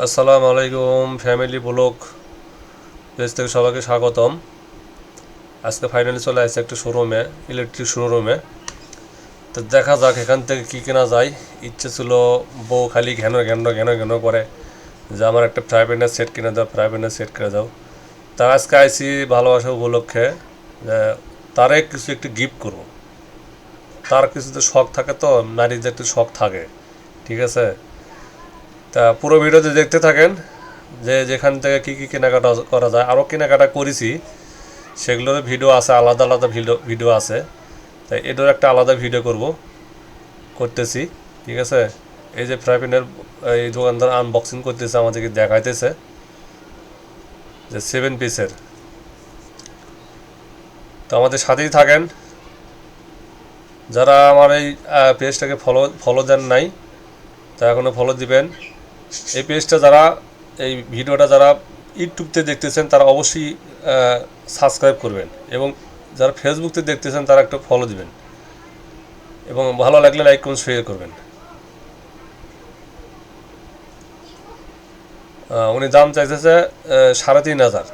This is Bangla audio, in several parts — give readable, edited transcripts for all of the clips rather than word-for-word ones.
আসসালামু আলাইকুম ফ্যামিলি ব্লগ পেজ থেকে সবাইকে স্বাগতম। আজকে ফাইনালি চলে আসছে একটা শোরুমে, ইলেকট্রিক শোরুমে। তো দেখা যাক এখান থেকে কী কেনা যায়। ইচ্ছে ছিল বউ খালি ঘেন ঘেন ঘেন ঘেন করে যে আমার একটা ফ্রাই প্যানের সেট কিনে দাও, ফ্রাই প্যানের সেট কিনে দাও। তা আজকে আইসি ভালোবাসা উপলক্ষে যে তারে কিছু একটু গিফট করবো। তার কিছু তো শখ থাকে, তো নারীদের একটু শখ থাকে, ঠিক আছে। তা পুরো ভিডিওতে দেখতে থাকেন যে যেখান থেকে কী কী কেনাকাটা করা যায়। আরও কেনাকাটা করেছি, সেগুলোর ভিডিও আছে, আলাদা আলাদা ভিডিও আছে। তাই এটার একটা আলাদা ভিডিও করতেছি, ঠিক আছে। এই যে ফ্রাই প্যানের এই দোকানদার আনবক্সিং করতেছে, আমাদেরকে দেখাইতেছে যে 7 পিসের। তো আমাদের সাথেই থাকেন। যারা আমার এই পেজটাকে ফলো দেন নাই, তা এখনও ফলো দিবেন। এই পেজটা যারা, এই ভিডিওটা যারা ইউটিউবতে দেখতেছেন তারা অবশ্যই সাবস্ক্রাইব করবেন, এবং যারা ফেসবুকতে দেখতেছেন তারা একটু ফলো দিবেন, এবং ভালো লাগলে লাইক কমেন্ট শেয়ার করবেন। উনি দাম চাইতেছে 3,500,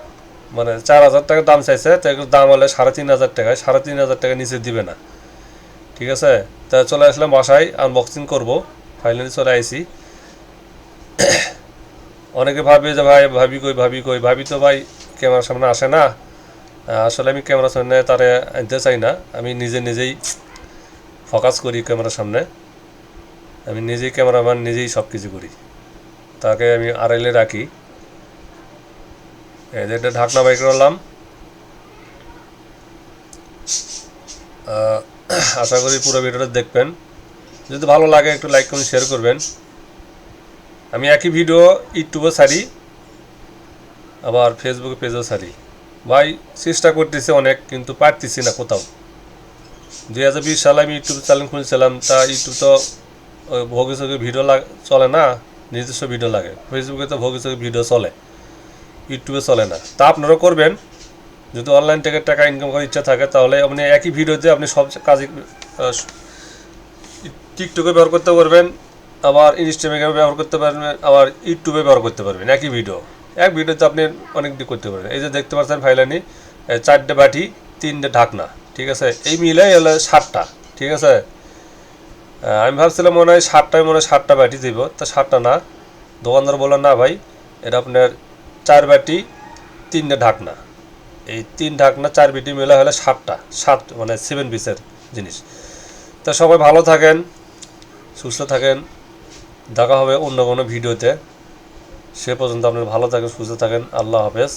মানে 4,000 টাকা দাম চাইছে। তো এগুলোর দাম হলে 3,500 টাকায়, 3,500 টাকা নিচে দিবে না, ঠিক আছে। তা চলে আসলাম বাসায়, আনবক্সিং করব। ফাইনালি চলে আইসি। অনেকে ভাবে যে ভাই ভাবি কই, ভাবি কই। ভাবি তো ভাই ক্যামেরার সামনে আসে না। আসলে আমি ক্যামেরার সামনে তারে আনতে চাই না। আমি নিজেই ফোকাস করি ক্যামেরার সামনে। আমি নিজেই ক্যামেরাম্যান, নিজেই সব কিছু করি। তাকে আমি আড়াইলে রাখি। এই যে এটা ঢাকনা বাই করলাম। আশা করি পুরো ভিডিওটা দেখবেন। যদি ভালো লাগে একটু লাইক করুন, শেয়ার করবেন। আমি একই ভিডিও ইউটিউবে ছাড়ি, আবার ফেসবুকে পেজও ছাড়ি। ভাই চেষ্টা করতেছি অনেক, কিন্তু পারতেছি না কোথাও। 2020 সালে আমি ইউটিউব চ্যানেল খুলছিলাম। তা ইউটিউব তো ভোগেশোগের ভিডিও চলে না, নিজস্ব ভিডিও লাগে। ফেসবুকে তো ভোগেশোগের ভিডিও চলে, ইউটিউবে চলে না। তা আপনারাও করবেন। যদি অনলাইন থেকে টাকা ইনকাম করার ইচ্ছা থাকে, তাহলে আপনি একই ভিডিওতে আপনি সব কাজে টিকটকে ব্যবহার করতে পারবেন, আবার ইনস্টাগ্রামে ব্যবহার করতে পারবেন, আবার ইউটিউবে ব্যবহার করতে পারবেন। একই ভিডিও, এক ভিডিওতে আপনি অনেক দিক করতে পারবেন। এই যে দেখতে পাচ্ছেন ফাইলানি, 4টে বাটি, 3টে ঢাকনা, ঠিক আছে। এই মিলাই হলো 7টা, ঠিক আছে। আমি ভাবছিলাম মনে হয় 7টায়, মনে হয় 7টা বাটি দিব। তা 7টা না, দোকানদার বললো না ভাই, এটা আপনার 4 বাটি 3টে ঢাকনা। এই 3 ঢাকনা 4 বাটি মিলে হলে 7টা, 7 মানে 7 পিসের জিনিস। তা সবাই ভালো থাকেন, সুস্থ থাকেন। দেখা হবে অন্য কোনো ভিডিওতে। সে পর্যন্ত আপনারা ভালো থাকেন, সুস্থ থাকেন। আল্লাহ হাফেজ।